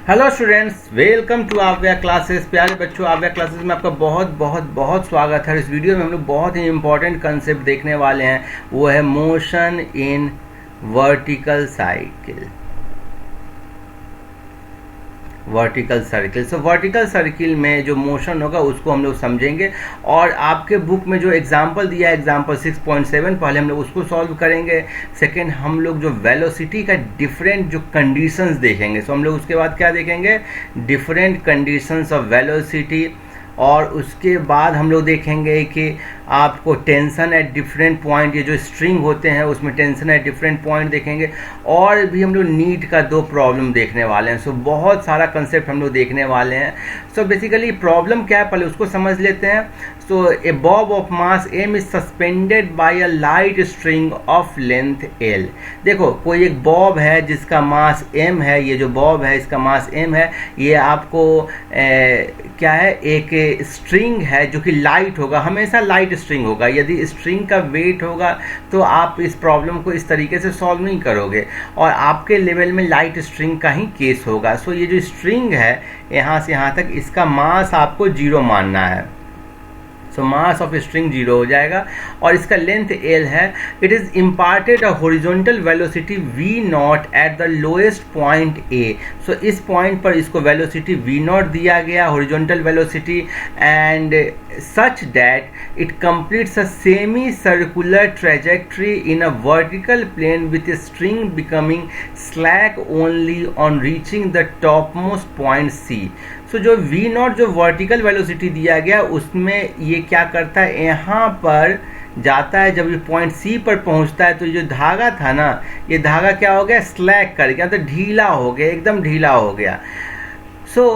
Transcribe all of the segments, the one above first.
Hello students, welcome to आव्या classes. प्यारे बच्चों, आव्या क्लासेस में आपका बहुत बहुत बहुत स्वागत है। इस वीडियो में हम लोग बहुत ही इंपॉर्टेंट कंसेप्ट देखने वाले हैं, वो है motion in vertical cycle, vertical circle. So vertical circle में जो मोशन होगा उसको हम लोग समझेंगे, और आपके बुक में जो एग्जांपल दिया है, एग्जांपल 6.7, पहले हम लोग उसको सॉल्व करेंगे। सेकंड, हम लोग जो वेलोसिटी का डिफरेंट जो कंडीशंस देखेंगे, सो हम लोग उसके बाद क्या देखेंगे, डिफरेंट कंडीशंस ऑफ वेलोसिटी। और उसके बाद हम लोग देखेंगे कि आपको टेंशन एट डिफरेंट पॉइंट, ये जो स्ट्रिंग होते हैं उसमें टेंशन एट डिफरेंट पॉइंट देखेंगे। और भी हम लोग नीट का 2 प्रॉब्लम देखने वाले हैं। सो बहुत सारा कंसेप्ट हम लोग देखने वाले हैं। सो बेसिकली प्रॉब्लम क्या है, पहले उसको समझ लेते हैं। So a bob of mass m is suspended by a light string of length l। देखो, कोई एक बॉब है जिसका मास m है, ये जो बॉब है इसका मास m है। ये आपको क्या है, एक स्ट्रिंग है जो कि लाइट होगा, हमेशा लाइट स्ट्रिंग होगा। यदि स्ट्रिंग का वेट होगा तो आप इस प्रॉब्लम को इस तरीके से सॉल्व नहीं करोगे, और आपके लेवल में लाइट स्ट्रिंग का ही केस होगा। सो ये जो स्ट्रिंग है यहाँ से यहाँ तक, इसका मास आपको 0 मानना है। सो मास ऑफ स्ट्रिंग 0 हो जाएगा, और इसका लेंथ l है। It is imparted a horizontal velocity v not at the lowest point a। सो इस पॉइंट पर इसको वेलोसिटी v नॉट दिया गया, horizontal velocity, and such that it completes a semi-circular trajectory in a vertical plane with a string becoming slack only on reaching the topmost point C। सो जो v not जो vertical velocity दिया गया उसमें ये क्या करता है, यहाँ पर जाता है। जब ये पॉइंट C पर पहुँचता है तो ये जो धागा था ना, ये धागा क्या हो गया, स्लैक कर गया, तो ढीला हो गया, एकदम ढीला हो गया। सो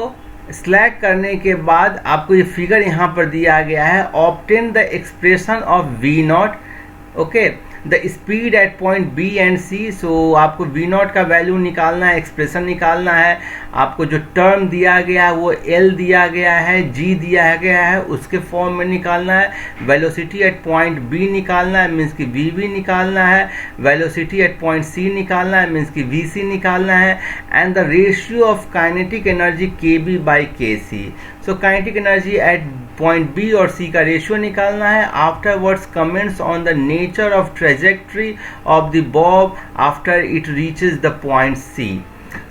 स्लैक करने के बाद आपको ये फिगर यहाँ पर दिया गया है, obtain the expression of v not, okay, the speed at point B and C। सो आपको v नॉट का वैल्यू निकालना है, एक्सप्रेशन निकालना है। आपको जो टर्म दिया गया है वो L दिया गया है, G दिया गया है, उसके फॉर्म में निकालना है। वेलोसिटी एट पॉइंट B निकालना है, मीन्स कि VB निकालना है। वेलोसिटी एट पॉइंट C निकालना है, मीन्स कि VC निकालना है। And the ratio of kinetic energy KB by KC। So kinetic energy at point B और C का रेशियो निकालना है। Afterwards comments on the nature of trajectory of the Bob after it reaches the point C।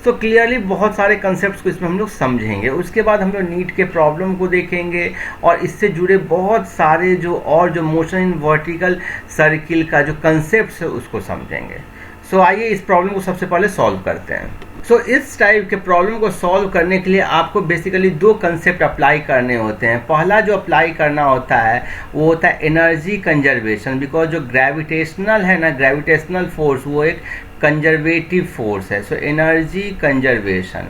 So clearly बहुत सारे concepts को इसमें हम लोग समझेंगे। उसके बाद हम लोग नीट के प्रॉब्लम को देखेंगे, और इससे जुड़े बहुत सारे जो मोशन इन वर्टिकल सर्किल का जो कंसेप्ट्स है उसको समझेंगे। सो आइए इस प्रॉब्लम को सबसे पहले सॉल्व करते हैं। सो इस टाइप के प्रॉब्लम को सॉल्व करने के लिए आपको बेसिकली 2 कंसेप्ट अप्लाई करने होते हैं। पहला जो अप्लाई करना होता है वो होता है एनर्जी कंजर्वेशन, बिकॉज जो ग्रेविटेशनल है ना, ग्रेविटेशनल फोर्स वो एक कंजर्वेटिव फोर्स है। So energy conservation.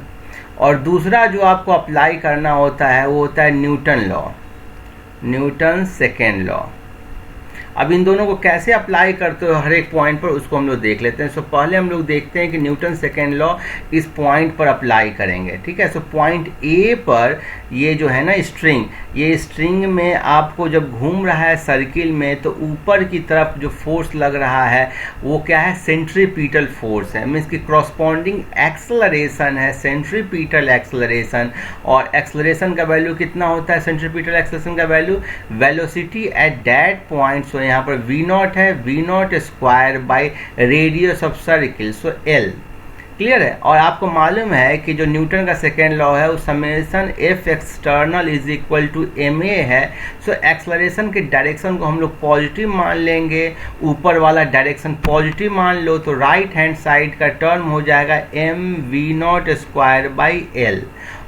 और दूसरा जो आपको अप्लाई करना होता है वो होता है Newton law, Newton second law. अब इन दोनों को कैसे अप्लाई करते हो हर एक पॉइंट पर, उसको हम लोग देख लेते हैं। सो पहले हम लोग देखते हैं कि न्यूटन सेकेंड लॉ इस पॉइंट पर अप्लाई करेंगे, ठीक है। सो पॉइंट A पर ये जो है ना स्ट्रिंग, ये स्ट्रिंग में आपको जब घूम रहा है सर्किल में, तो ऊपर की तरफ जो फोर्स लग रहा है वो क्या है, सेंट्रीपिटल फोर्स है, मीन्स की क्रॉसपॉन्डिंग एक्सलरेशन है, सेंट्रीपिटल एक्सलरेशन। और एक्सलरेशन का वैल्यू कितना होता है, सेंट्रीपिटल एक्सलरेशन का value, velocity at that point. So यहाँ पर v नॉट है, v naught square by radius of circle, so L। Clear है। और आपको मालूम है कि जो न्यूटन का सेकेंड लॉ है वो summation F external is equal to ma है। सो एक्सलरेशन के डायरेक्शन को हम लोग पॉजिटिव मान लेंगे, ऊपर वाला डायरेक्शन पॉजिटिव मान लो, तो राइट हैंड साइड का टर्म हो जाएगा mv not square by L।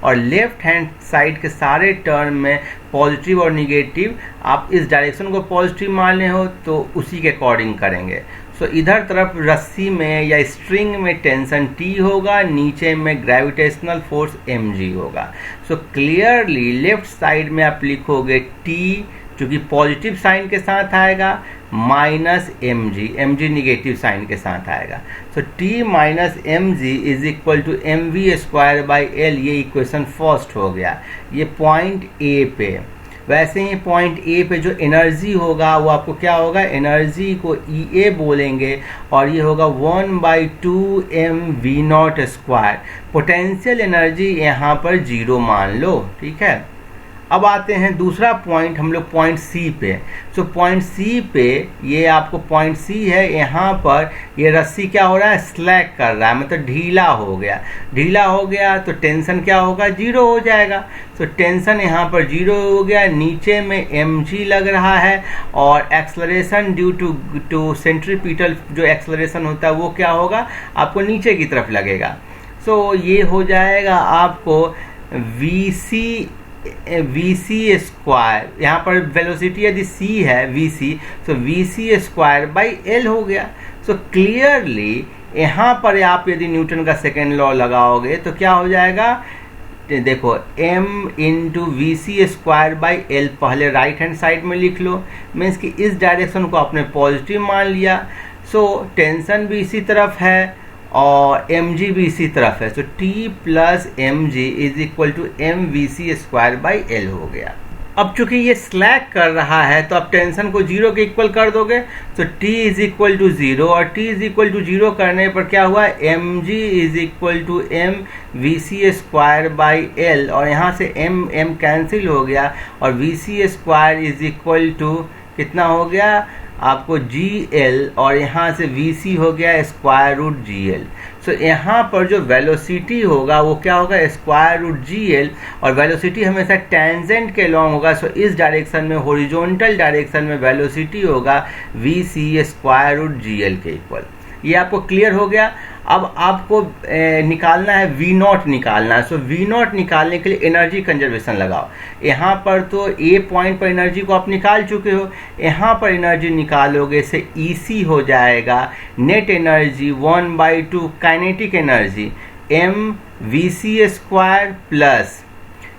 और लेफ्ट हैंड साइड के सारे टर्म में पॉजिटिव और निगेटिव, आप इस डायरेक्शन को पॉजिटिव मान ले हो तो उसी के अकॉर्डिंग करेंगे। सो इधर तरफ रस्सी में या स्ट्रिंग में टेंशन T होगा, नीचे में ग्रेविटेशनल फोर्स mg होगा। सो क्लियरली लेफ्ट साइड में आप लिखोगे T, जो कि पॉजिटिव साइन के साथ आएगा, माइनस mg निगेटिव साइन के साथ आएगा। So T minus mg is equal to mv square by L। ये इक्वेशन फर्स्ट हो गया, ये पॉइंट A पे। वैसे ही पॉइंट ए पे जो एनर्जी होगा वो आपको क्या होगा, एनर्जी को ई ए बोलेंगे और ये होगा 1/2 mv0 स्क्वायर। पोटेंशियल एनर्जी यहाँ पर 0 मान लो, ठीक है। अब आते हैं दूसरा पॉइंट हम लोग पॉइंट सी पे। सो पॉइंट सी पे ये आपको पॉइंट सी है, यहाँ पर ये रस्सी क्या हो रहा है, स्लैक कर रहा है, मतलब ढीला हो गया। ढीला हो गया तो टेंशन क्या होगा, 0 हो जाएगा। तो टेंशन यहाँ पर 0 हो गया, नीचे में mg लग रहा है और एक्सलरेशन ड्यू टू सेंट्रीपिटल जो एक्सलरेशन होता है वो क्या होगा, आपको नीचे की तरफ लगेगा। सो ये हो जाएगा आपको vc स्क्वायर, यहाँ पर वेलोसिटी यदि c है vc, तो vc स्क्वायर बाई l हो गया। सो क्लियरली यहाँ पर आप यदि न्यूटन का सेकेंड लॉ लगाओगे तो क्या हो जाएगा, देखो m into V C square by L, पहले राइट हैंड साइड में लिख लो, मीन्स कि इस डायरेक्शन को आपने पॉजिटिव मान लिया। सो टेंशन भी इसी तरफ है और mg भी इसी तरफ है। So t plus mg is equal to M V C square by L हो गया। अब चूंकि ये स्लैक कर रहा है तो आप टेंशन को 0 के इक्वल कर दोगे, तो t इज इक्वल टू 0 और t इज इक्वल टू 0 करने पर क्या हुआ, mg is equal to M V C square by L, और यहाँ से m कैंसिल हो गया और V C square is equal to कितना हो गया आपको GL, और यहाँ से VC हो गया स्क्वायर रूट GL। सो यहाँ पर जो वेलोसिटी होगा वो क्या होगा, स्क्वायर रूट GL, और वेलोसिटी हमेशा टेंजेंट के लॉन्ग होगा। सो इस डायरेक्शन में, हॉरिजॉन्टल डायरेक्शन में वेलोसिटी होगा VC स्क्वायर रूट GL के इक्वल। ये आपको क्लियर हो गया। अब आपको निकालना है V0 निकालना है। सो V0 निकालने के लिए एनर्जी कंजर्वेशन लगाओ। यहाँ पर तो ए पॉइंट पर एनर्जी को आप निकाल चुके हो, यहाँ पर एनर्जी निकालोगे से EC हो जाएगा net energy 1/2 kinetic energy mvc square plus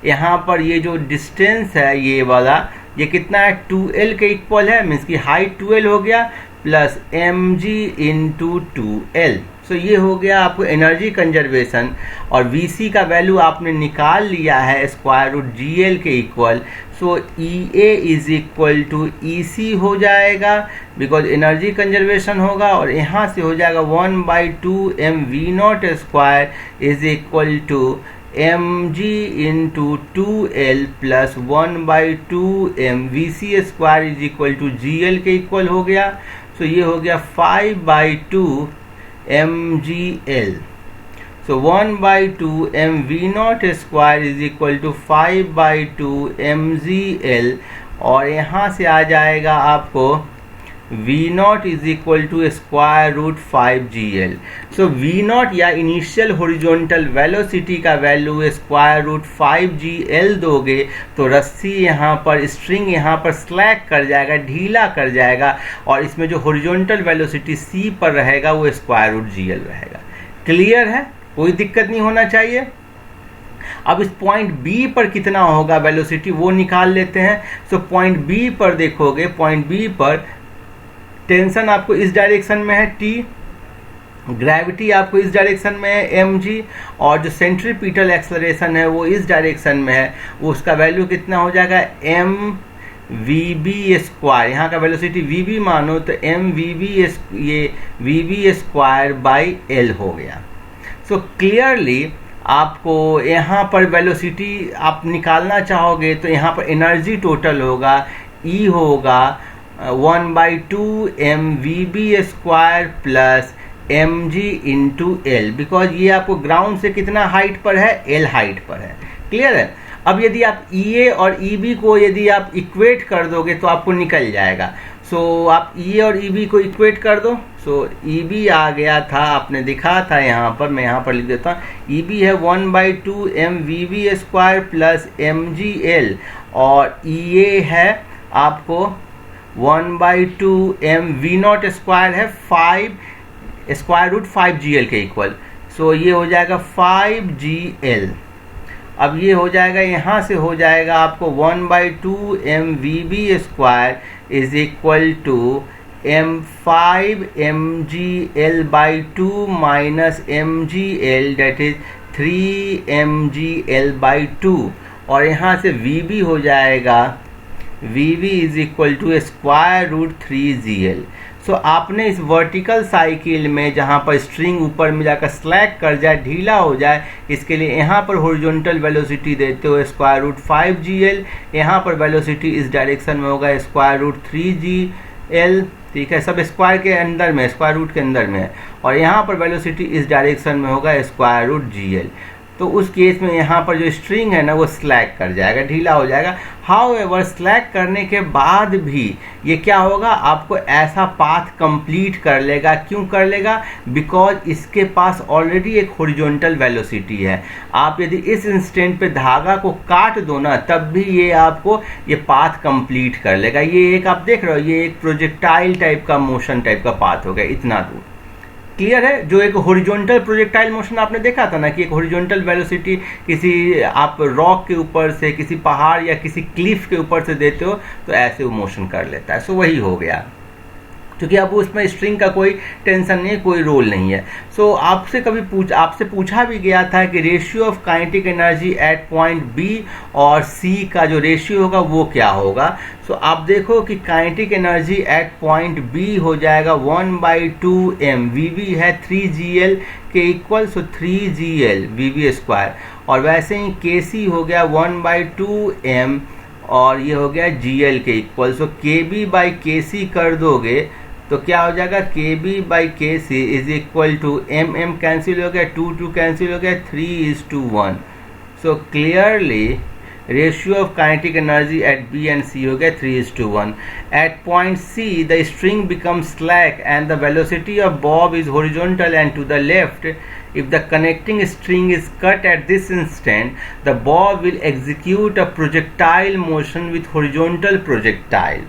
यहाँ पर ये जो डिस्टेंस है ये वाला, ये कितना है 2L के इक्वल है, मीन्स की हाइट 2L हो गया प्लस mg इंटू 2L। सो ये हो गया आपको एनर्जी कंजर्वेशन, और Vc का वैल्यू आपने निकाल लिया है स्क्वायर रूट GL के equal. So EA is equal to EC हो जाएगा बिकॉज एनर्जी कंजर्वेशन होगा, और यहाँ से हो जाएगा 1/2 mv0 square is equal to mg into 2L plus 1/2 mvc square is equal to GL के इक्वल हो गया। सो ये हो गया 5/2 mgl। So 1/2 mv0 square is equal to 5/2 mgl, और यहाँ से आ जाएगा आपको V0 is equal to square root 5gl। So V0 या इनिशियल हॉरिजॉन्टल वेलोसिटी का वैल्यू स्क्वायर रूट 5gl दोगे तो रस्सी यहाँ पर, स्ट्रिंग यहाँ पर स्लैक कर जाएगा, ढीला कर जाएगा, और इसमें जो हॉरिजॉन्टल वेलोसिटी c पर रहेगा वो स्क्वायर रूट gl रहेगा। क्लियर है, कोई दिक्कत नहीं होना चाहिए। अब इस पॉइंट बी पर कितना होगा वेलोसिटी वो निकाल लेते हैं। सो पॉइंट बी पर देखोगे, पॉइंट बी पर टेंशन आपको इस डायरेक्शन में है T, ग्रेविटी आपको इस डायरेक्शन में है mg, और जो सेंट्रीपिटल एक्सलरेशन है वो इस डायरेक्शन में है, वो उसका वैल्यू कितना हो जाएगा m vb स्क्वायर। यहाँ का वेलोसिटी vb मानो तो m vb square by l हो गया। सो क्लियरली आपको यहाँ पर वेलोसिटी आप निकालना चाहोगे तो यहाँ पर एनर्जी टोटल होगा E होगा 1/2 mvb square plus mg into L, because ये आपको ग्राउंड से कितना हाइट पर है, L हाइट पर है। क्लियर है। अब यदि आप EA और EB को यदि आप इक्वेट कर दोगे तो आपको निकल जाएगा। सो आप EA और EB को इक्वेट कर दो। सो EB आ गया था, आपने दिखा था यहाँ पर, मैं यहाँ पर लिख देता हूँ। EB है 1/2 mvb स्क्वायर प्लस mgl, और EA है आपको 1/2 mv0 स्क्वायर है 5 स्क्वायर रूट 5gl के इक्वल। सो ये हो जाएगा 5gl। अब ये हो जाएगा, यहाँ से हो जाएगा आपको 1/2 mvb square is equal to m5 mgl/2 minus mgl that is 3 mgl/2, और यहाँ से vb हो जाएगा V is equal to square root 3gl। So आपने इस वर्टिकल साइकिल में जहाँ पर स्ट्रिंग ऊपर में जाकर स्लैक कर जाए, ढीला हो जाए, इसके लिए यहाँ पर हॉरिजॉन्टल वेलोसिटी देते हो स्क्वायर रूट 5gl, यहाँ पर वेलोसिटी इस डायरेक्शन में होगा स्क्वायर रूट 3gl। ठीक है, सब स्क्वायर के अंदर में, स्क्वायर रूट के अंदर में है, और यहाँ पर वेलोसिटी इस डायरेक्शन में होगा स्क्वायर रूट gl। तो उस केस में यहाँ पर जो स्ट्रिंग है ना वो स्लैक कर जाएगा, ढीला हो जाएगा। हाउएवर स्लैक करने के बाद भी ये क्या होगा, आपको ऐसा पाथ कंप्लीट कर लेगा। क्यों कर लेगा? बिकॉज इसके पास ऑलरेडी एक हॉरिजॉन्टल वेलोसिटी है। आप यदि इस इंस्टेंट पे धागा को काट दो ना, तब भी ये आपको ये पाथ कंप्लीट कर लेगा। ये एक आप देख रहे हो, ये एक प्रोजेक्टाइल टाइप का मोशन टाइप का पाथ हो गया, इतना दूर। क्लियर है? जो एक हॉरिजॉन्टल प्रोजेक्टाइल मोशन आपने देखा था ना कि एक हॉरिजॉन्टल वेलोसिटी किसी आप रॉक के ऊपर से, किसी पहाड़ या किसी क्लिफ के ऊपर से देते हो तो ऐसे वो मोशन कर लेता है। सो वही हो गया, क्योंकि अब उसमें स्ट्रिंग का कोई टेंशन नहीं है, कोई रोल नहीं है। सो आपसे पूछा भी गया था कि ratio of kinetic energy at point B और सी का जो रेशियो होगा वो क्या होगा। सो आप देखो कि kinetic energy at point B हो जाएगा 1/2m, वीवी है 3gl के इक्वल, सो 3gl वीवी स्क्वायर, और वैसे ही केसी हो गया 1/2m और ये हो गया gl के equal. So kb by kc कर दोगे तो क्या हो जाएगा, kb by kc is equal to mm cancel हो गया, 2 कैंसिल हो गया, 3:1। So clearly ratio of kinetic energy at B and C हो गया 3:1। At point C the string becomes slack and the velocity of bob is horizontal and to the left. If the connecting string is cut at this instant, the bob will execute a projectile motion with horizontal projectile।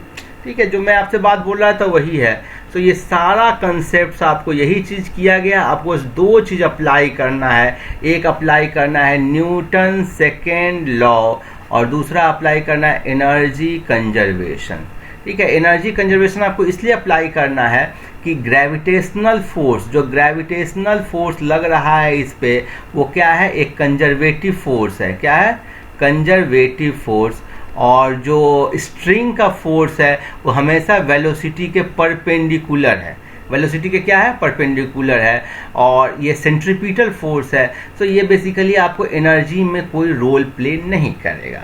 ठीक है, जो मैं आपसे बात बोल रहा था वही है। तो ये सारा कंसेप्ट आपको यही चीज़ किया गया। आपको दो चीज़ अप्लाई करना है, एक अप्लाई करना है न्यूटन सेकेंड लॉ और दूसरा अप्लाई करना है एनर्जी कंजर्वेशन। ठीक है, एनर्जी कंजर्वेशन आपको इसलिए अप्लाई करना है कि ग्रेविटेशनल फोर्स, जो ग्रेविटेशनल फोर्स लग रहा है इस पे, वो क्या है, एक कंजर्वेटिव फोर्स है। क्या है? Conservative force. और जो स्ट्रिंग का फोर्स है वो हमेशा वेलोसिटी के परपेंडिकुलर है। वेलोसिटी के क्या है? परपेंडिकुलर है। और ये सेंट्रीपिटल फोर्स है। तो ये बेसिकली आपको एनर्जी में कोई रोल प्ले नहीं करेगा।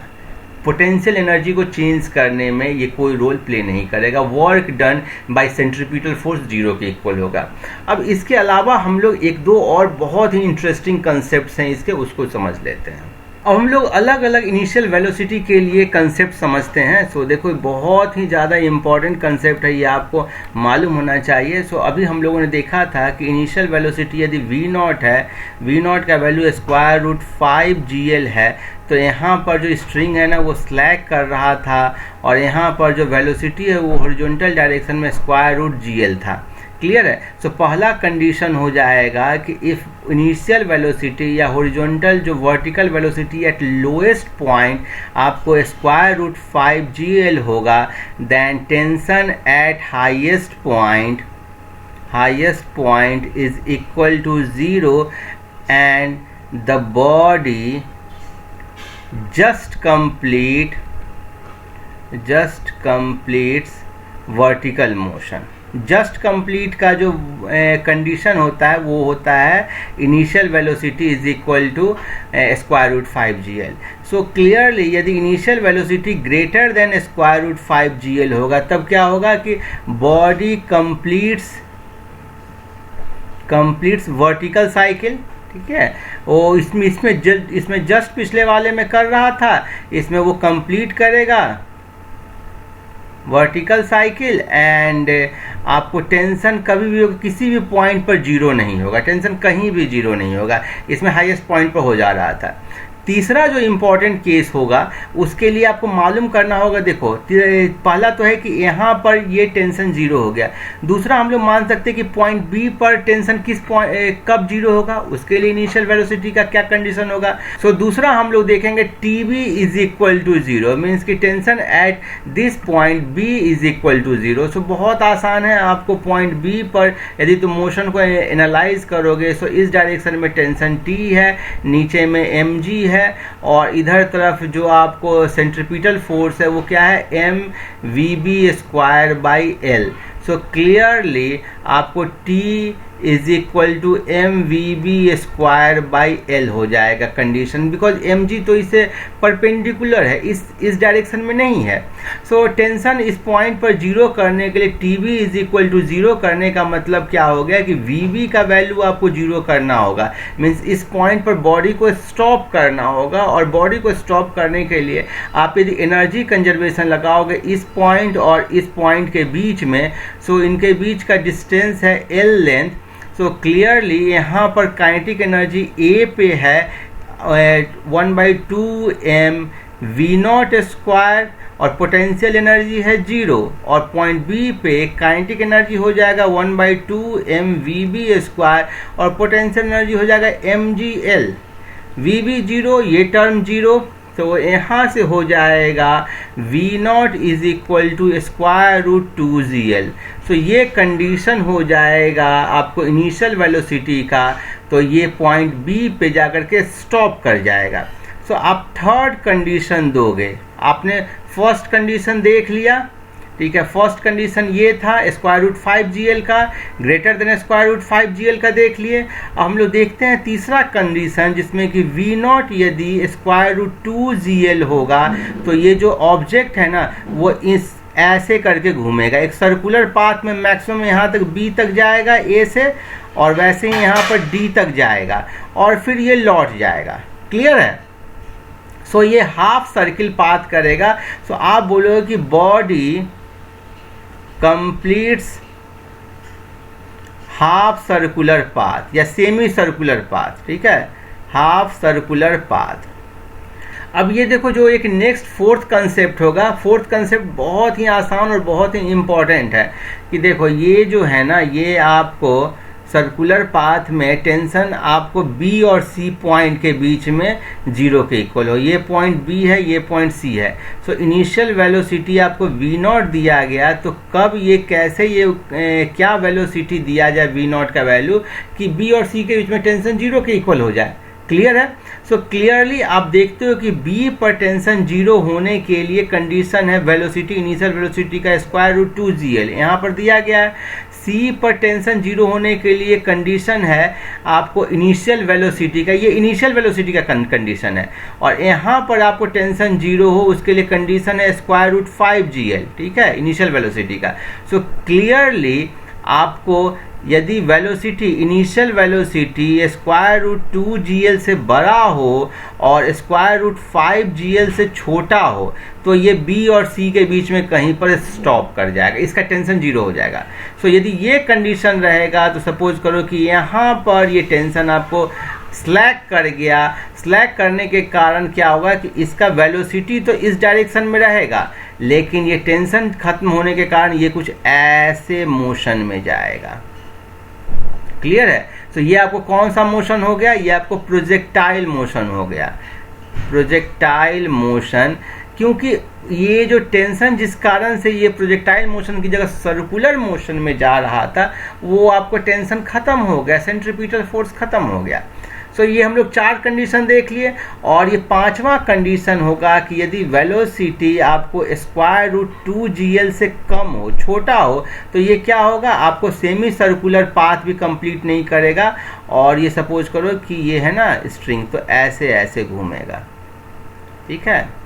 पोटेंशियल एनर्जी को चेंज करने में ये कोई रोल प्ले नहीं करेगा। Work done by centripetal force 0 के इक्वल होगा। अब इसके अलावा हम लोग एक दो और बहुत ही इंटरेस्टिंग कंसेप्ट्स हैं इसके, उसको समझ लेते हैं। अब हम लोग अलग अलग इनिशियल वेलोसिटी के लिए कंसेप्ट समझते हैं। सो देखो बहुत ही ज़्यादा इम्पॉर्टेंट कंसेप्ट है, ये आपको मालूम होना चाहिए। सो अभी हम लोगों ने देखा था कि इनिशियल वेलोसिटी यदि v0 है, v0 का वैल्यू स्क्वायर रूट 5gl है, तो यहाँ पर जो स्ट्रिंग है ना वो स्लैक कर रहा था और यहाँ पर जो वेलोसिटी है वो हॉरिजॉन्टल डायरेक्शन में स्क्वायर रूट gl था। क्लियर है? सो पहला कंडीशन हो जाएगा कि इफ इनिशियल वेलोसिटी या हॉरिजॉन्टल जो vertical velocity at lowest point आपको स्क्वायर रूट 5gl होगा, then tension at highest point is equal to 0 and the body just completes vertical motion। Just complete का जो कंडीशन होता है वो होता है initial velocity is equal to square root 5gl। So clearly यदि initial velocity greater than square root 5gl होगा, तब क्या होगा कि बॉडी कंप्लीट्स वर्टिकल साइकिल। ठीक है, वो इसमें जस्ट पिछले वाले में कर रहा था, इसमें वो कंप्लीट करेगा वर्टिकल साइकिल एंड आपको टेंशन कभी भी किसी भी पॉइंट पर 0 नहीं होगा, टेंशन कहीं भी 0 नहीं होगा। इसमें हाईएस्ट पॉइंट पर हो जा रहा था। तीसरा जो इम्पोर्टेंट केस होगा उसके लिए आपको मालूम करना होगा। देखो पहला तो है कि यहाँ पर ये टेंशन 0 हो गया। दूसरा हम लोग मान सकते हैं कि पॉइंट बी पर टेंशन कब 0 होगा, उसके लिए इनिशियल वेलोसिटी का क्या कंडीशन होगा। सो दूसरा हम लोग देखेंगे TB is equal to 0, means की tension at this point B is equal to 0। So बहुत आसान है, आपको पॉइंट बी पर यदि तुम मोशन को एनालाइज करोगे, सो इस डायरेक्शन में टेंशन टी है, नीचे में mg है है, और इधर तरफ जो आपको सेंट्रीपिटल फोर्स है वो क्या है, M V B square by L. So clearly आपको T is equal to M V B square by L हो जाएगा कंडीशन, बिकॉज एम जी तो इसे परपेंडिकुलर है, इस डायरेक्शन में नहीं है। सो टेंशन इस पॉइंट पर जीरो करने के लिए T B is equal to zero करने का मतलब क्या हो गया कि वी बी का वैल्यू आपको जीरो करना होगा, मीन्स इस पॉइंट पर बॉडी को स्टॉप करना होगा। और बॉडी को स्टॉप करने के लिए आप यदि एनर्जी कंजर्वेशन लगाओगे इस पॉइंट और इस पॉइंट के बीच में, सो इनके बीच का डिस्टेंस है एल लेंथ। सो क्लियरली यहाँ पर काइनेटिक एनर्जी ए पे है 1/2m v0 स्क्वायर, और पोटेंशियल एनर्जी है 0, और पॉइंट बी पे काइनेटिक एनर्जी हो जाएगा 1/2m vb स्क्वायर, और पोटेंशियल एनर्जी हो जाएगा mgl। vb 0, ये टर्म 0, तो यहाँ से हो जाएगा v0 is equal to square root 2gl। So ये कंडीशन हो जाएगा आपको इनिशियल वेलोसिटी का, तो ये पॉइंट बी पे जाकर के स्टॉप कर जाएगा। सो आप थर्ड कंडीशन दोगे, आपने फर्स्ट कंडीशन देख लिया, ठीक है। फर्स्ट कंडीशन ये था स्क्वायर रूट 5gl का, greater than square root 5gl का देख लिए। अब हम लोग देखते हैं तीसरा कंडीशन जिसमें कि v0 यदि स्क्वायर रूट 2gl होगा, तो ये जो ऑब्जेक्ट है ना वो इस ऐसे करके घूमेगा, एक सर्कुलर पाथ में मैक्सिमम यहाँ तक b तक जाएगा a से, और वैसे ही यहाँ पर d तक जाएगा, और फिर ये लौट जाएगा। क्लियर है? सो ये हाफ सर्किल पाथ करेगा। सो आप बोलोगे कि body completes half circular path या सेमी सर्कुलर पाथ, ठीक है, हाफ सर्कुलर पाथ। अब ये देखो जो एक नेक्स्ट फोर्थ कंसेप्ट होगा, फोर्थ कंसेप्ट बहुत ही आसान और बहुत ही इम्पॉर्टेंट है कि देखो ये जो है ना, ये आपको सर्कुलर पाथ में टेंशन आपको बी और सी पॉइंट के बीच में जीरो के इक्वल हो, ये पॉइंट बी है, ये पॉइंट सी है। सो इनिशियल वेलोसिटी आपको v0 दिया गया, तो कब ये कैसे ये क्या वेलोसिटी दिया जाए v0 का वैल्यू कि बी और सी के बीच में टेंशन जीरो के इक्वल हो जाए। क्लियर है? सो क्लियरली आप देखते हो कि बी पर टेंशन जीरो होने के लिए कंडीशन है वेलोसिटी, इनिशियल वेलोसिटी का स्क्वायर रूट 2gl यहाँ पर दिया गया है। सी पर टेंशन जीरो होने के लिए कंडीशन है आपको इनिशियल वेलोसिटी का, ये इनिशियल वेलोसिटी का कंडीशन है, और यहाँ पर आपको टेंशन जीरो हो उसके लिए कंडीशन है स्क्वायर रूट 5gl, ठीक है, इनिशियल वेलोसिटी का। सो क्लियरली आपको यदि velocity initial velocity square root 2gl से बड़ा हो और स्क्वायर रूट 5gl से छोटा हो, तो ये b और c के बीच में कहीं पर स्टॉप कर जाएगा, इसका टेंशन जीरो हो जाएगा। सो यदि ये कंडीशन रहेगा तो सपोज करो कि यहाँ पर ये टेंशन आपको स्लैक कर गया, स्लैक करने के कारण क्या होगा कि इसका वेलोसिटी तो इस डायरेक्शन में रहेगा, लेकिन ये टेंशन खत्म होने के कारण ये कुछ ऐसे मोशन में जाएगा। क्लियर है? तो ये आपको कौन सा मोशन हो गया? ये आपको प्रोजेक्टाइल मोशन हो गया, प्रोजेक्टाइल मोशन, क्योंकि ये जो टेंशन जिस कारण से ये प्रोजेक्टाइल मोशन की जगह सर्कुलर मोशन में जा रहा था, वो आपको टेंशन खत्म हो गया, सेंट्रीपिटल फोर्स खत्म हो गया। सो ये हम लोग 4 कंडीशन देख लिए, और ये 5वां कंडीशन होगा कि यदि वेलोसिटी आपको स्क्वायर रूट 2gl से कम हो, छोटा हो, तो ये क्या होगा, आपको सेमी सर्कुलर पाथ भी कंप्लीट नहीं करेगा, और ये सपोज करो कि ये है ना स्ट्रिंग, तो ऐसे ऐसे घूमेगा। ठीक है,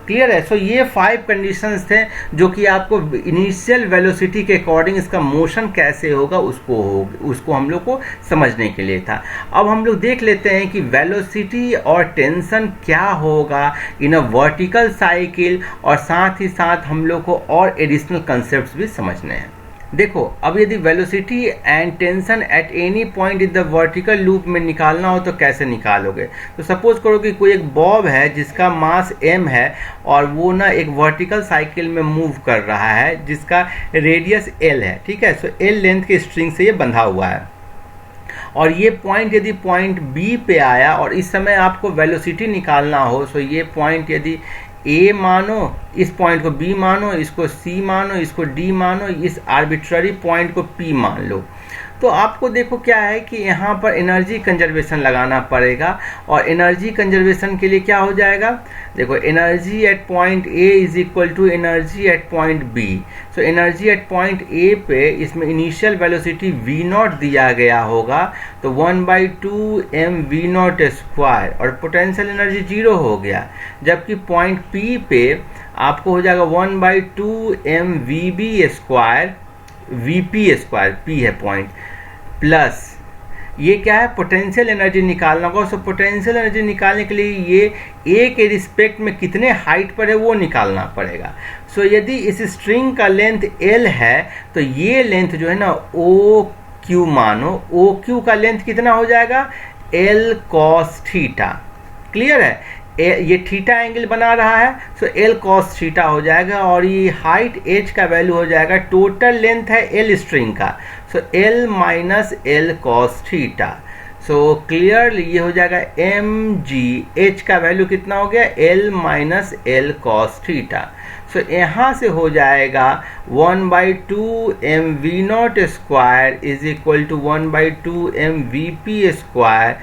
क्लियर है? सो ये 5 कंडीशंस थे जो कि आपको इनिशियल वेलोसिटी के अकॉर्डिंग इसका मोशन कैसे होगा उसको हम लोग को समझने के लिए था। अब हम लोग देख लेते हैं कि वेलोसिटी और टेंशन क्या होगा इन अ वर्टिकल साइकिल, और साथ ही साथ हम लोग को और एडिशनल कंसेप्ट्स भी समझने हैं। देखो, अब यदि velocity and tension at any point in the vertical loop में निकालना हो तो कैसे निकालोगे? तो सपोज करो कि कोई एक बॉब है जिसका मास m है, और वो ना एक वर्टिकल साइकिल में मूव कर रहा है जिसका रेडियस l है। ठीक है, सो l लेंथ के स्ट्रिंग से ये बंधा हुआ है, और ये पॉइंट यदि पॉइंट B पे आया और इस समय आपको वेलोसिटी निकालना हो, सो ये पॉइंट यदि A मानो, इस पॉइंट को B मानो, इसको C मानो, इसको D मानो, इस आर्बिट्ररी पॉइंट को P मान लो, तो आपको देखो क्या है कि यहाँ पर एनर्जी कंजर्वेशन लगाना पड़ेगा, और एनर्जी कंजर्वेशन के लिए क्या हो जाएगा, देखो energy at point A is equal to energy at point B. So energy at point A पे इसमें इनिशियल वेलोसिटी वी नॉट दिया गया होगा, तो 1/2 mv0 स्क्वायर, और पोटेंशियल एनर्जी 0 हो गया। जबकि पॉइंट पी पे आपको हो जाएगा 1/2 mvb square, vp square, p है पॉइंट, प्लस ये क्या है, पोटेंशियल एनर्जी निकालना होगा। सो पोटेंशियल एनर्जी निकालने के लिए ये ए के रिस्पेक्ट में कितने हाइट पर है वो निकालना पड़ेगा। सो यदि इस स्ट्रिंग का लेंथ एल है तो ये लेंथ जो है ना ओ क्यू मानो, ओ क्यू का लेंथ कितना हो जाएगा, एल कॉस थीटा। क्लियर है, ये थीटा एंगल बना रहा है, सो एल कॉस थीटा हो जाएगा, और ये हाइट एच का वैल्यू हो जाएगा, टोटल लेंथ है एल स्ट्रिंग का, so L minus L cos theta. So clear, ये हो जाएगा एम जी, एच का वैल्यू कितना हो गया, L minus L cos theta. So यहाँ से हो जाएगा 1/2 mv0 square is equal to 1/2 mvp square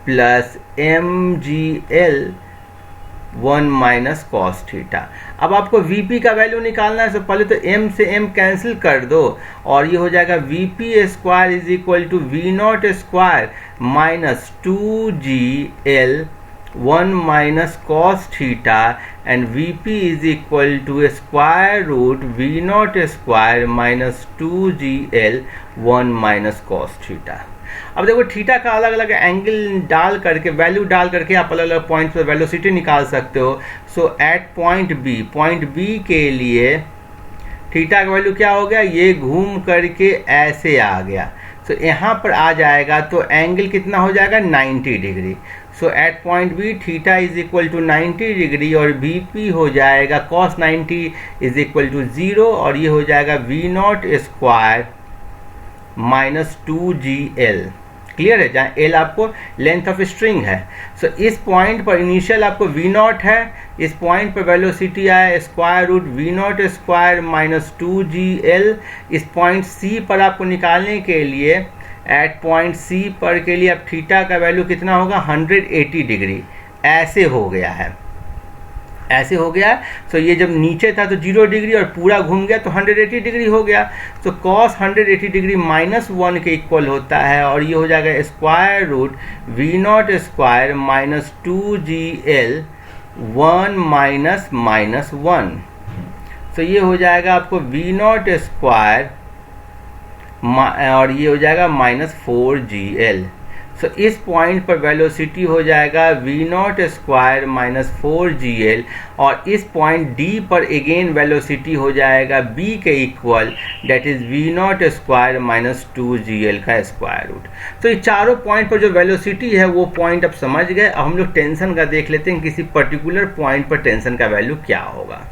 plus mgl 1 minus cos theta. अब आपको Vp का वैल्यू निकालना है, तो पहले तो m से m कैंसिल कर दो, और ये हो जाएगा Vp square is equal to V0 square minus 2gl 1 minus cos theta, and Vp is equal to square root V0 square minus 2gl 1 minus cos theta. अब देखो थीटा का अलग अलग एंगल डाल करके, वैल्यू डाल करके आप अलग अलग पॉइंट पर वेलोसिटी निकाल सकते हो। सो एट पॉइंट बी के लिए थीटा का वैल्यू क्या हो गया, ये घूम करके ऐसे आ गया, सो यहाँ पर आ जाएगा, तो एंगल कितना हो जाएगा, 90 degree. So at point B theta is equal to 90 degree, और Vp हो जाएगा cos 90 इज इक्वल टू 0, और ये हो जाएगा V0 square minus 2gl। Clear है, जहाँ एल आपको लेंथ ऑफ स्ट्रिंग है। सो इस पॉइंट पर इनिशियल आपको V0 है, इस पॉइंट पर वेलोसिटी आया square root V0 square minus 2gl। इस पॉइंट C पर आपको निकालने के लिए, एट पॉइंट C पर के लिए अब थीटा का वैल्यू कितना होगा, 180 डिग्री, ऐसे हो गया है, ऐसे हो गया। सो ये जब नीचे था तो 0 डिग्री, और पूरा घूम गया तो 180 डिग्री हो गया। सो कॉस 180 डिग्री -1 के इक्वल होता है, और ये हो जाएगा square root V0 square minus 2gl 1 minus minus 1। So ये हो जाएगा आपको V0 स्क्वायर, और ये हो जाएगा माइनस 4gl। सो इस पॉइंट पर वेलोसिटी हो जाएगा V0 स्क्वायर माइनस 4gl, और इस पॉइंट D पर अगेन वेलोसिटी हो जाएगा B के equal, that is V0 square minus 2gl का स्क्वायर रूट। तो ये चारों पॉइंट पर जो वेलोसिटी है वो पॉइंट अब समझ गए। अब हम लोग टेंशन का देख लेते हैं, किसी पर्टिकुलर पॉइंट पर टेंशन का वैल्यू क्या होगा।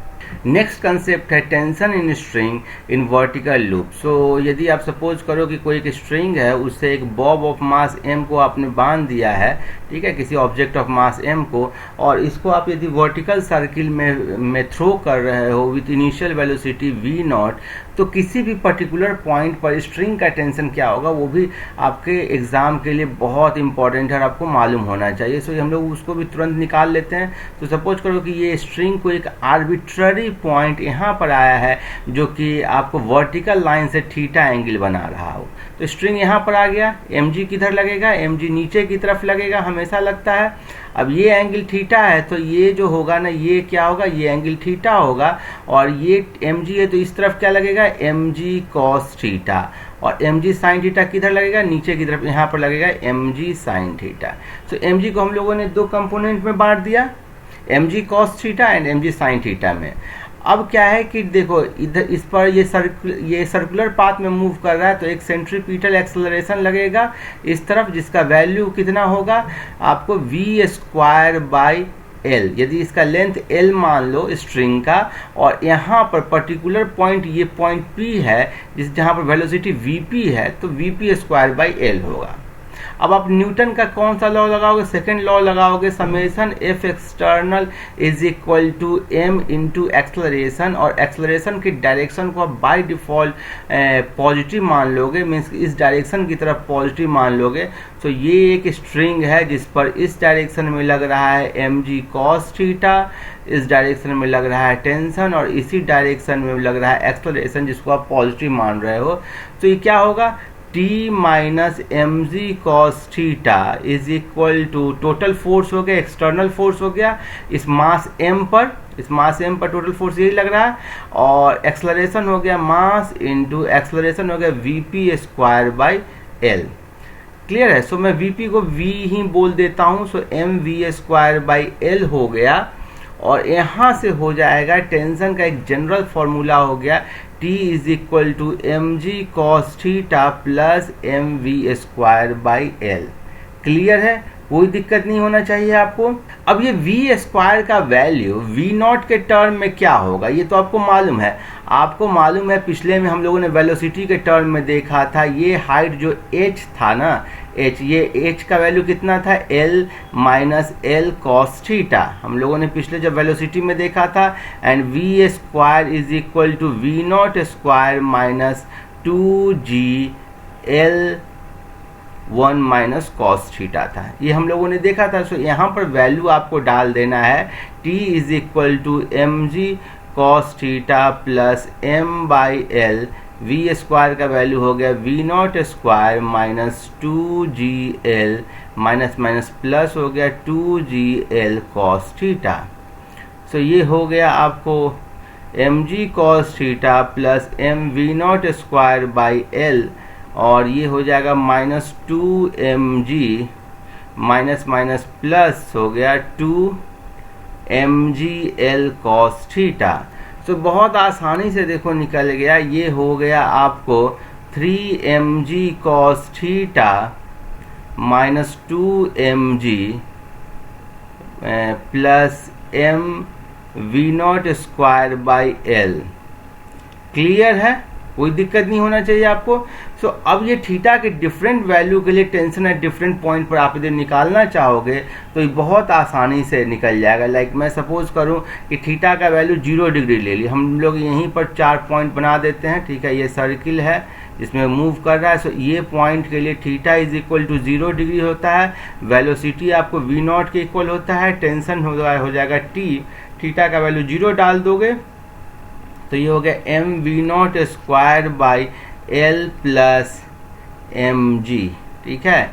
नेक्स्ट कंसेप्ट है tension in string in vertical loop. So यदि आप सपोज करो कि कोई एक स्ट्रिंग है, उससे एक बॉब ऑफ मास m को आपने बांध दिया है, ठीक है, किसी ऑब्जेक्ट ऑफ मास m को, और इसको आप यदि वर्टिकल सर्किल में थ्रो कर रहे हो विथ इनिशियल वेलोसिटी v0, तो किसी भी पर्टिकुलर पॉइंट पर स्ट्रिंग का टेंशन क्या होगा वो भी आपके एग्जाम के लिए बहुत इंपॉर्टेंट है और आपको मालूम होना चाहिए। सो हम लोग उसको भी तुरंत निकाल लेते हैं। तो सपोज करो कि ये स्ट्रिंग को एक आर्बिट्ररी पॉइंट यहाँ पर आया है जो कि आपको वर्टिकल लाइन से थीटा एंगल बना रहा हो, तो स्ट्रिंग यहाँ पर आ गया, mg किधर लगेगा, mg नीचे की तरफ लगेगा, हमेशा लगता है। अब ये एंगल थीटा है, तो ये जो होगा ना, ये क्या होगा, ये एंगल थीटा होगा, और ये mg है तो इस तरफ क्या लगेगा, mg cos थीटा, और mg sin थीटा किधर लगेगा, नीचे की तरफ, यहाँ पर लगेगा mg sin थीटा। तो mg को हम लोगों ने दो कंपोनेंट में बांट दिया, mg cos theta and mg sin theta में। अब क्या है कि देखो इधर इस पर ये सर्कुलर पाथ में मूव कर रहा है, तो एक सेंट्रीपिटल एक्सेलरेशन लगेगा इस तरफ, जिसका वैल्यू कितना होगा आपको v स्क्वायर बाई l। यदि इसका लेंथ l मान लो स्ट्रिंग का, और यहाँ पर पर्टिकुलर पॉइंट ये पॉइंट p है जहाँ पर वेलोसिटी vp है, तो vp स्क्वायर बाई l होगा। अब आप न्यूटन का कौन सा लॉ लगाओगे, सेकंड लॉ लगाओगे, summation F external is equal to M into acceleration, और एक्सलरेशन की डायरेक्शन को आप बाय डिफॉल्ट पॉजिटिव मान लोगे, मीन्स इस डायरेक्शन की तरफ पॉजिटिव मान लोगे। तो ये एक स्ट्रिंग है जिस पर इस डायरेक्शन में लग रहा है एम जी कॉस थीटा, इस डायरेक्शन में लग रहा है टेंशन, और इसी डायरेक्शन में लग रहा है एक्सलरेशन जिसको आप पॉजिटिव मान रहे हो। तो ये क्या होगा, T minus M G cos theta is equal to total force हो गया, एक्सटर्नल फोर्स हो गया इस मास m पर, इस मास m पर टोटल फोर्स यही लग रहा है, और एक्सलरेशन हो गया मास इंटू एक्सलरेशन हो गया VP square by L. Clear है? सो मैं वीपी को v ही बोल देता हूँ, so M V square by L हो गया, और यहाँ से हो जाएगा टेंशन का एक जनरल फॉर्मूला हो गया T is equal to M G cos theta plus M V square by L. Clear है? कोई दिक्कत नहीं होना चाहिए आपको। अब ये वी स्क्वायर का वैल्यू वी नॉट के टर्म में क्या होगा, ये तो आपको मालूम है। आपको मालूम है पिछले में हम लोगों ने वेलोसिटी के टर्म में देखा था, ये हाइट जो h था ना, h, ये h का वैल्यू कितना था, l minus L cos theta, हम लोगों ने पिछले जब वेलोसिटी में देखा था। And V square is equal to V not square minus 2g l 1 minus cos theta था, ये हम लोगों ने देखा था। सो यहाँ पर वैल्यू आपको डाल देना है t is equal to M G cos theta plus M by L, V square का वैल्यू हो गया V not square minus 2g l minus minus plus हो गया 2g l कॉस थीटा। सो ये हो गया आपको M G cos theta plus M V not square by L, और ये हो जाएगा minus 2mg minus minus plus हो गया 2mgl कॉस थीटा। तो बहुत आसानी से देखो निकल गया, ये हो गया आपको 3mg cos theta minus 2mg plus M V not square by L. Clear है? कोई दिक्कत नहीं होना चाहिए आपको। सो अब ये थीटा के डिफरेंट वैल्यू के लिए टेंशन एट डिफरेंट पॉइंट पर आप यदि निकालना चाहोगे तो ये बहुत आसानी से निकल जाएगा। लाइक मैं सपोज करूं कि थीटा का वैल्यू 0 डिग्री ले ली, हम लोग यहीं पर 4 पॉइंट बना देते हैं। ठीक है, ये सर्किल है जिसमें मूव कर रहा है। सो ये पॉइंट के लिए theta is equal to 0 degree होता है, वेलोसिटी आपको वी नॉट के इक्वल होता है, टेंशन हो जाएगा टी, थीटा का वैल्यू 0 डाल दोगे तो ये हो गया M V not square by L plus M G. ठीक है,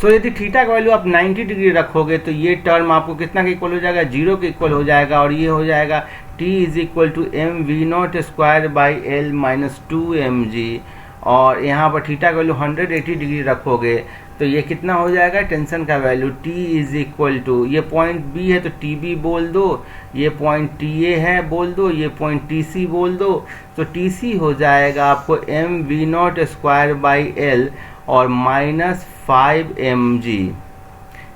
सो यदि थीटा का वैल्यू आप 90 डिग्री रखोगे तो ये टर्म आपको कितना के इक्वल हो जाएगा, 0 के इक्वल हो जाएगा, और ये हो जाएगा t is equal to M V not square by L minus 2mg, और यहाँ पर थीटा का वैल्यू 180 डिग्री रखोगे तो ये कितना हो जाएगा, टेंशन का value t is equal to, ये पॉइंट B है तो TB बोल दो, ये पॉइंट TA है बोल दो, ये पॉइंट TC बोल दो। तो TC हो जाएगा आपको M V not square by L और माइनस 5mg।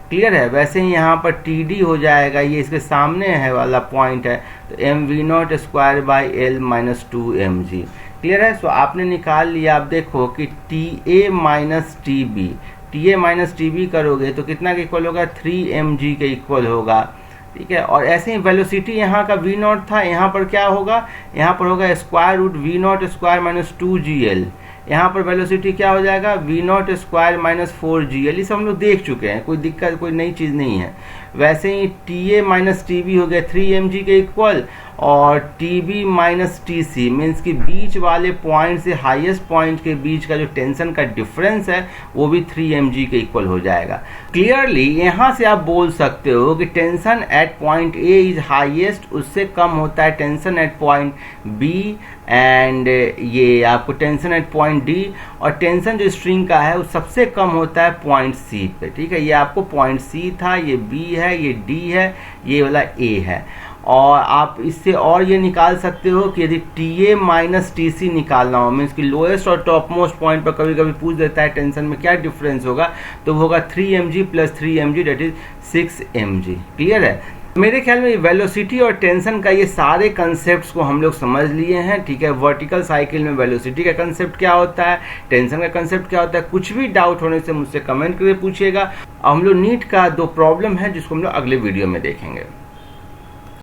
क्लियर है? वैसे ही यहाँ पर TD हो जाएगा, ये इसके सामने है वाला पॉइंट है, तो M V not square by L minus 2mg। Clear है? सो आपने निकाल लिया। आप देखो कि TA माइनस TB, TA माइनस TB करोगे तो कितना के इक्वल होगा, 3mg के इक्वल होगा। ठीक है, और ऐसे ही वेलोसिटी यहाँ का वी नॉट था, यहाँ पर क्या होगा, यहाँ पर होगा square root V not square minus 2gl। यहाँ पर वेलोसिटी क्या हो जाएगा, we not square minus 4gl। इसे हम लोग देख चुके हैं, कोई दिक्कत कोई नई चीज़ नहीं है। वैसे ही TA माइनस TB हो गया 3mg के इक्वल, और TB माइनस TC मीन्स कि बीच वाले पॉइंट से हाईएस्ट पॉइंट के बीच का जो टेंशन का डिफरेंस है वो भी 3mg के इक्वल हो जाएगा। क्लियरली यहाँ से आप बोल सकते हो कि tension eight point A is highest, उससे कम होता है tension eight point B, and ये आपको टेंशन एट पॉइंट D, और टेंशन जो स्ट्रिंग का है वो सबसे कम होता है पॉइंट C पे। ठीक है, ये आपको पॉइंट C था, ये B है, ये D है, ये वाला A है। और आप इससे और ये निकाल सकते हो कि यदि TA माइनस TC निकालना हो, मीन्स कि लोएस्ट और टॉप मोस्ट पॉइंट पर कभी कभी पूछ देता है टेंशन में क्या डिफरेंस होगा, तो वो होगा 3mg plus 3mg date is 6mg। Clear है? मेरे ख्याल में वेलोसिटी और टेंशन का ये सारे कंसेप्ट्स को हम लोग समझ लिए हैं, ठीक है। वर्टिकल साइकिल में वेलोसिटी का कंसेप्ट क्या होता है, टेंशन का कंसेप्ट क्या होता है, कुछ भी डाउट होने से मुझसे कमेंट करके पूछिएगा। हम लोग नीट का 2 प्रॉब्लम है जिसको हम लोग अगले वीडियो में देखेंगे।